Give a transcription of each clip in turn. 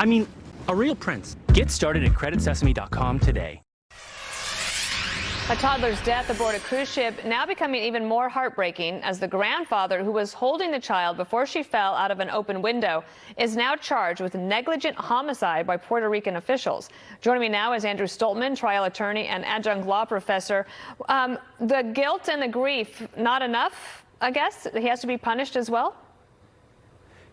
I mean, a real prince. Get started at creditsesame.com today. A toddler's death aboard a cruise ship now becoming even more heartbreaking as the grandfather who was holding the child before she fell out of an open window is now charged with negligent homicide by Puerto Rican officials. Joining me now is Andrew Stoltman, trial attorney and adjunct law professor. The guilt and the grief, not enough, I guess? He has to be punished as well?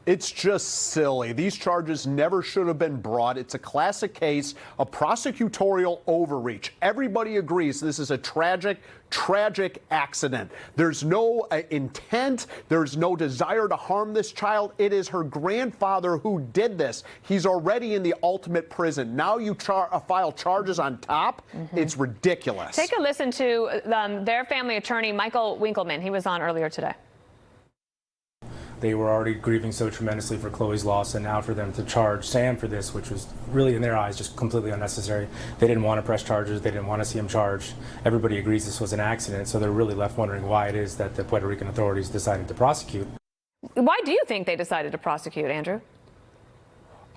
It's just silly. These charges never should have been brought. It's a classic case of prosecutorial overreach. Everybody agrees this is a tragic accident. There's no intent. There's no desire to harm this child. It is her grandfather who did this. He's already in the ultimate prison. Now you file charges on top. It's ridiculous. Take a listen to their family attorney, Michael Winkleman. He was on earlier today. They were already grieving so tremendously for Chloe's loss, and now for them to charge Sam for this, which was really, in their eyes, just completely unnecessary. They didn't want to press charges. They didn't want to see him charged. Everybody agrees this was an accident, so they're really left wondering why it is that the Puerto Rican authorities decided to prosecute. Why do you think they decided to prosecute, Andrew?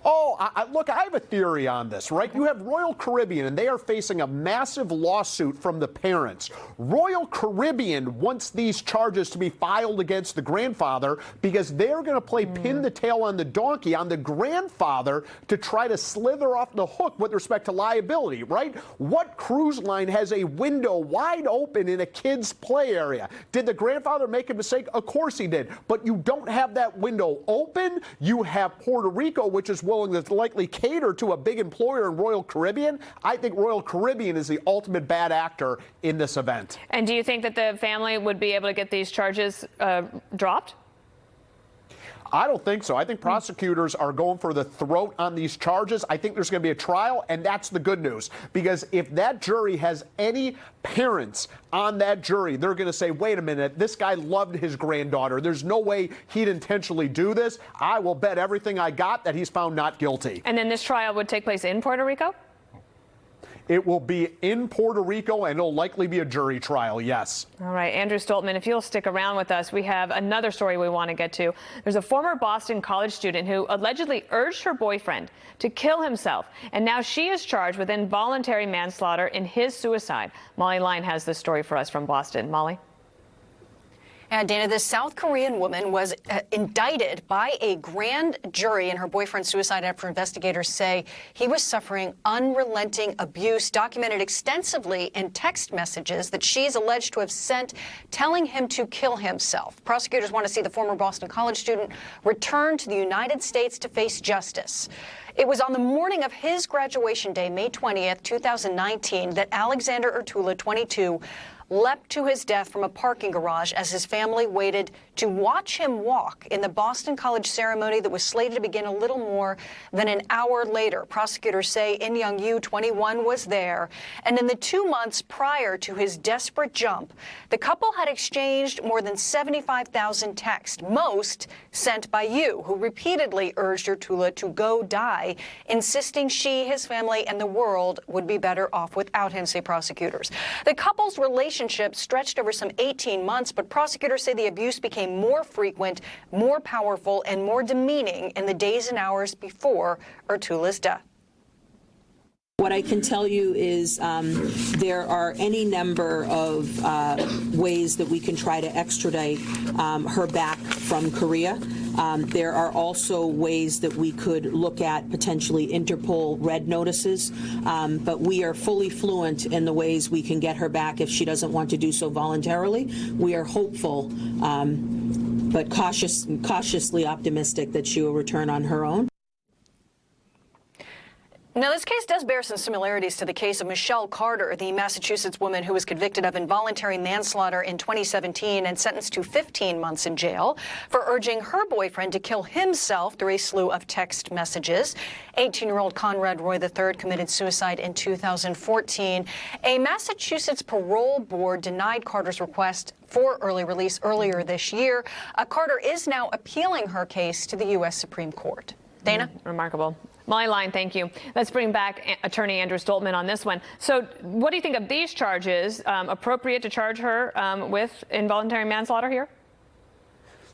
Oh, look, I have a theory on this, right? You have Royal Caribbean, and they are facing a massive lawsuit from the parents. Royal Caribbean wants these charges to be filed against the grandfather because they're going to play pin the tail on the donkey on the grandfather to try to slither off the hook with respect to liability, right? What cruise line has a window wide open in a kid's play area? Did the grandfather make a mistake? Of course he did. But you don't have that window open. You have Puerto Rico, which is willing to likely cater to a big employer in Royal Caribbean. I think Royal Caribbean is the ultimate bad actor in this event. And do you think that the family would be able to get these charges dropped? I don't think so. I think prosecutors are going for the throat on these charges. I think there's going to be a trial, and that's the good news. Because if that jury has any parents on that jury, they're going to say, wait a minute, this guy loved his granddaughter. There's no way he'd intentionally do this. I will bet everything I got that he's found not guilty. And then this trial would take place in Puerto Rico? It will be in Puerto Rico, and it'll likely be a jury trial, yes. All right, Andrew Stoltman, if you'll stick around with us, we have another story we want to get to. There's a former Boston college student who allegedly urged her boyfriend to kill himself, and now she is charged with involuntary manslaughter in his suicide. Molly Line has this story for us from Boston. Molly? Dana, this South Korean woman was indicted by a grand jury in her boyfriend's suicide after investigators say he was suffering unrelenting abuse, documented extensively in text messages that she's alleged to have sent telling him to kill himself. Prosecutors want to see the former Boston College student return to the United States to face justice. It was on the morning of his graduation day, May 20th, 2019, that Alexander Urtula, 22, leapt to his death from a parking garage as his family waited to watch him walk in the Boston College ceremony that was slated to begin a little more than an hour later. Prosecutors say In Young-yu, 21, was there, and in the 2 months prior to his desperate jump, the couple had exchanged more than 75,000 texts, most sent by Yu, who repeatedly urged Urtula to go die, insisting she, his family, and the world would be better off without him, say prosecutors. The couple's relationship stretched over some 18 months, but prosecutors say the abuse became more frequent, more powerful, and more demeaning in the days and hours before Urtula's death. What I can tell you is there are any number of ways that we can try to extradite her back from Korea. There are also ways that we could look at potentially Interpol red notices, but we are fully fluent in the ways we can get her back if she doesn't want to do so voluntarily. We are hopeful, but cautiously optimistic that she will return on her own. Now, this case does bear some similarities to the case of Michelle Carter, the Massachusetts woman who was convicted of involuntary manslaughter in 2017 and sentenced to 15 months in jail for urging her boyfriend to kill himself through a slew of text messages. 18-year-old Conrad Roy III committed suicide in 2014. A Massachusetts parole board denied Carter's request for early release earlier this year. Carter is now appealing her case to the U.S. Supreme Court. Dana? Remarkable. Molly Line, thank you. Let's bring back attorney Andrew Stoltman on this one. So what do you think of these charges? Appropriate to charge her with involuntary manslaughter here?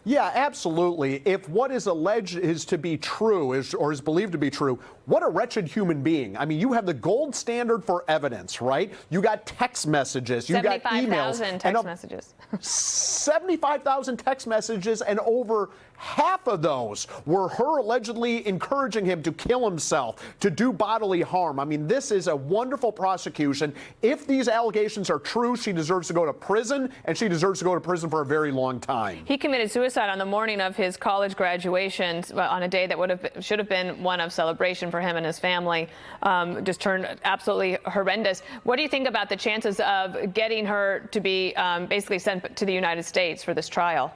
Yeah, absolutely. If what is alleged is to be true, or is believed to be true, what a wretched human being. I mean, you have the gold standard for evidence, right? You got text messages, you got emails. 75,000 text messages. 75,000 text messages, and over half of those were her allegedly encouraging him to kill himself, to do bodily harm. I mean, this is a wonderful prosecution. If these allegations are true, she deserves to go to prison, and she deserves to go to prison for a very long time. He committed suicide on the morning of his college graduation, on a day that should have been one of celebration for him and his family. Just turned absolutely horrendous. What do you think about the chances of getting her to be basically sent to the United States for this trial?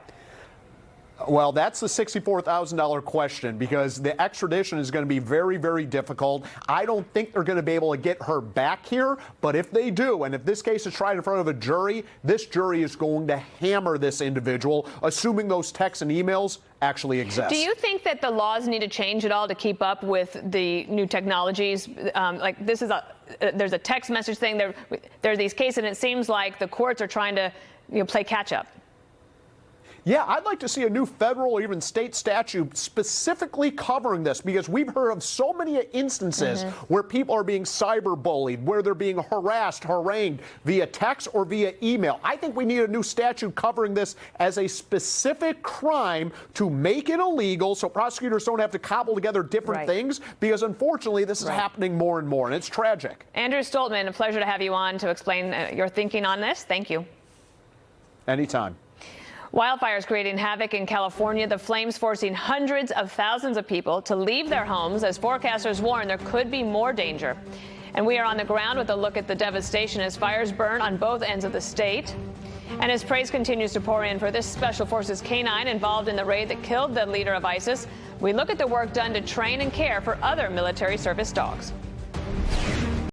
Well, that's the $64,000 question, because the extradition is going to be very, very difficult. I don't think they're going to be able to get her back here, but if they do, and if this case is tried in front of a jury, this jury is going to hammer this individual, assuming those texts and emails actually exist. Do you think that the laws need to change at all to keep up with the new technologies? Like, this is there's a text message thing. There are these cases, and it seems like the courts are trying to play catch up. Yeah, I'd like to see a new federal or even state statute specifically covering this, because we've heard of so many instances where people are being cyberbullied, where they're being harassed, harangued via text or via email. I think we need a new statute covering this as a specific crime to make it illegal, so prosecutors don't have to cobble together different things, because unfortunately this is happening more and more, and it's tragic. Andrew Stoltman, a pleasure to have you on to explain your thinking on this. Thank you. Anytime. Wildfires creating havoc in California, the flames forcing hundreds of thousands of people to leave their homes as forecasters warn there could be more danger. And we are on the ground with a look at the devastation as fires burn on both ends of the state. And as praise continues to pour in for this Special Forces canine involved in the raid that killed the leader of ISIS, we look at the work done to train and care for other military service dogs.